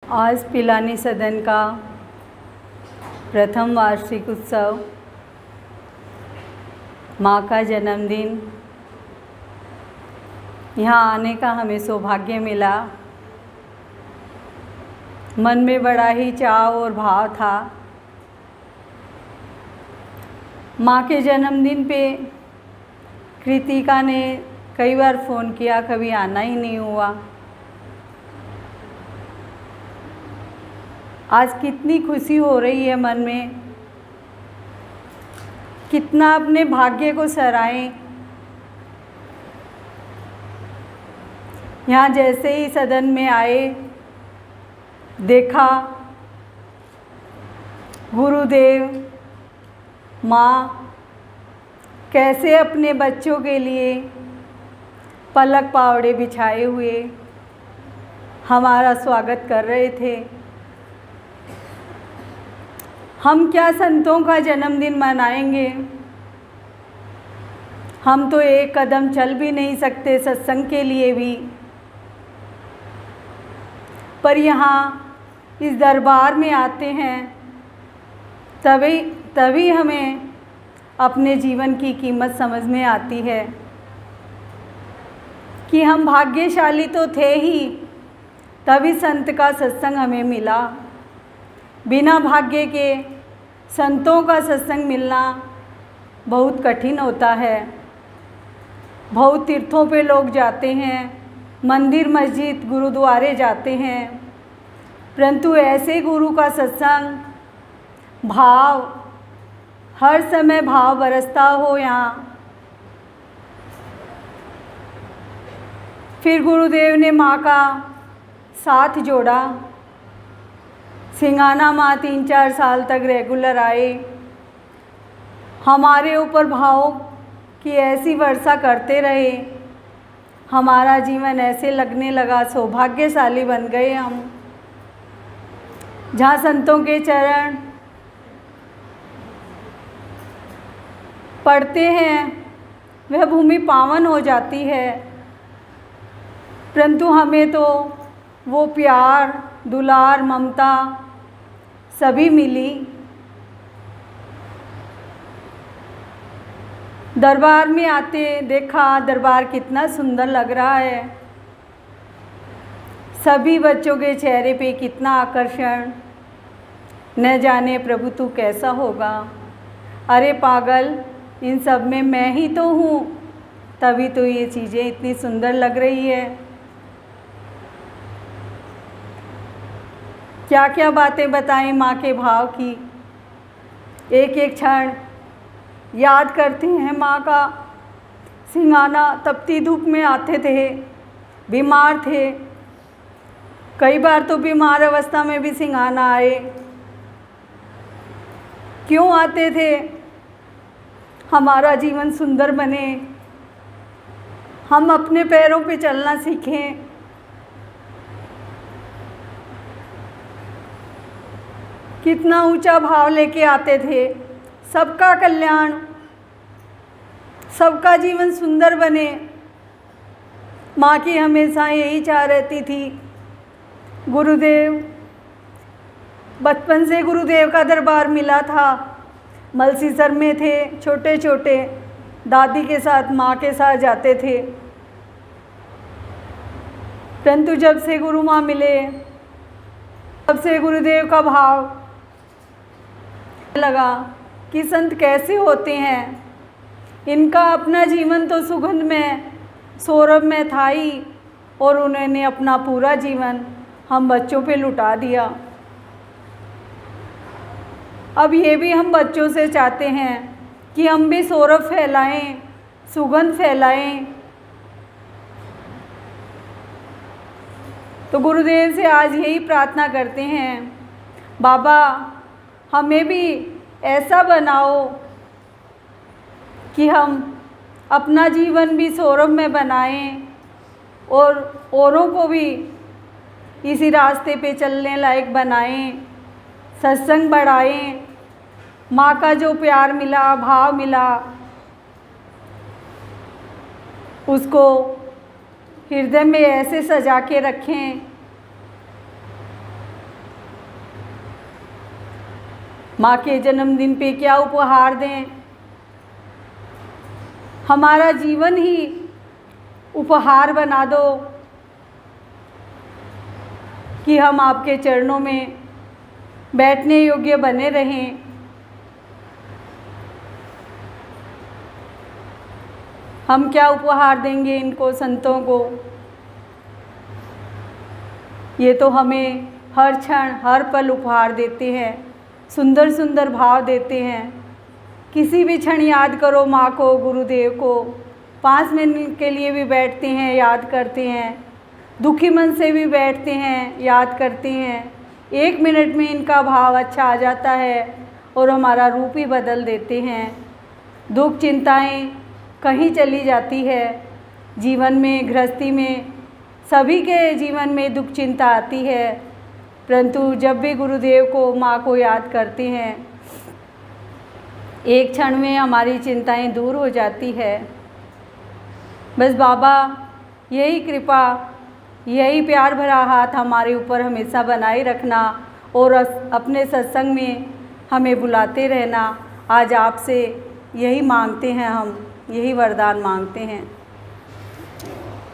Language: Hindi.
आज पिलानी सदन का प्रथम वार्षिक उत्सव, माँ का जन्मदिन, यहाँ आने का हमें सौभाग्य मिला। मन में बड़ा ही चाव और भाव था। माँ के जन्मदिन पे कृतिका ने कई बार फ़ोन किया, कभी आना ही नहीं हुआ। आज कितनी खुशी हो रही है मन में, कितना अपने भाग्य को सराहें। यहाँ जैसे ही सदन में आए, देखा गुरुदेव माँ कैसे अपने बच्चों के लिए पलक पावड़े बिछाए हुए हमारा स्वागत कर रहे थे। हम क्या संतों का जन्मदिन मनाएंगे, हम तो एक कदम चल भी नहीं सकते सत्संग के लिए भी। पर यहाँ इस दरबार में आते हैं तभी हमें अपने जीवन की कीमत समझ में आती है कि हम भाग्यशाली तो थे ही, तभी संत का सत्संग हमें मिला। बिना भाग्य के संतों का सत्संग मिलना बहुत कठिन होता है। बहुत तीर्थों पे लोग जाते हैं, मंदिर मस्जिद गुरुद्वारे जाते हैं, परंतु ऐसे गुरु का सत्संग, भाव, हर समय भाव बरसता हो यहाँ। फिर गुरुदेव ने माँ का साथ जोड़ा। सिंघाना माँ 3-4 साल तक रेगुलर आए, हमारे ऊपर भाव की ऐसी वर्षा करते रहे। हमारा जीवन ऐसे लगने लगा सौभाग्यशाली बन गए हम। जहाँ संतों के चरण पढ़ते हैं वह भूमि पावन हो जाती है, परंतु हमें तो वो प्यार, दुलार, ममता सभी मिली। दरबार में आते देखा दरबार कितना सुंदर लग रहा है। सभी बच्चों के चेहरे पे कितना आकर्षण। न जाने प्रभु तू कैसा होगा। अरे पागल, इन सब में मैं ही तो हूँ, तभी तो ये चीज़ें इतनी सुंदर लग रही है। क्या क्या बातें बताएं माँ के भाव की। एक एक क्षण याद करते हैं माँ का। सिंघाना तपती धूप में आते थे, बीमार थे, कई बार तो बीमार अवस्था में भी सिंघाना आए। क्यों आते थे? हमारा जीवन सुंदर बने, हम अपने पैरों पे चलना सीखें। कितना ऊंचा भाव लेके आते थे, सबका कल्याण, सबका जीवन सुंदर बने। माँ की हमेशा यही चाह रहती थी। गुरुदेव, बचपन से गुरुदेव का दरबार मिला था। मलसीसर में थे, छोटे छोटे, दादी के साथ माँ के साथ जाते थे, परंतु जब से गुरु माँ मिले तब से गुरुदेव का भाव लगा कि संत कैसे होते हैं। इनका अपना जीवन तो सुगंध में, सौरभ में था ही, और उन्होंने अपना पूरा जीवन हम बच्चों पे लुटा दिया। अब ये भी हम बच्चों से चाहते हैं कि हम भी सौरभ फैलाएं, सुगंध फैलाएं। तो गुरुदेव से आज यही प्रार्थना करते हैं, बाबा हमें भी ऐसा बनाओ कि हम अपना जीवन भी सौरभ में बनाएं और औरों को भी इसी रास्ते पे चलने लायक बनाएं, सत्संग बढ़ाएं। माँ का जो प्यार मिला, भाव मिला, उसको हृदय में ऐसे सजा के रखें माँ के जन्मदिन पे क्या उपहार दें। हमारा जीवन ही उपहार बना दो कि हम आपके चरणों में बैठने योग्य बने रहें। हम क्या उपहार देंगे इनको, संतों को। ये तो हमें हर क्षण हर पल उपहार देते हैं, सुंदर सुंदर भाव देते हैं। किसी भी क्षण याद करो माँ को, गुरुदेव को, 5 मिनट के लिए भी बैठते हैं, याद करते हैं। दुखी मन से भी बैठते हैं, याद करते हैं। 1 मिनट में इनका भाव अच्छा आ जाता है और हमारा रूप ही बदल देते हैं। दुख चिंताएं कहीं चली जाती है। जीवन में, गृहस्थी में, सभी के जीवन में दुख चिंता आती है, परंतु जब भी गुरुदेव को, माँ को याद करते हैं, एक क्षण में हमारी चिंताएं दूर हो जाती है। बस बाबा यही कृपा, यही प्यार भरा हाथ हमारे ऊपर हमेशा बनाए रखना और अपने सत्संग में हमें बुलाते रहना। आज आपसे यही मांगते हैं, हम यही वरदान मांगते हैं।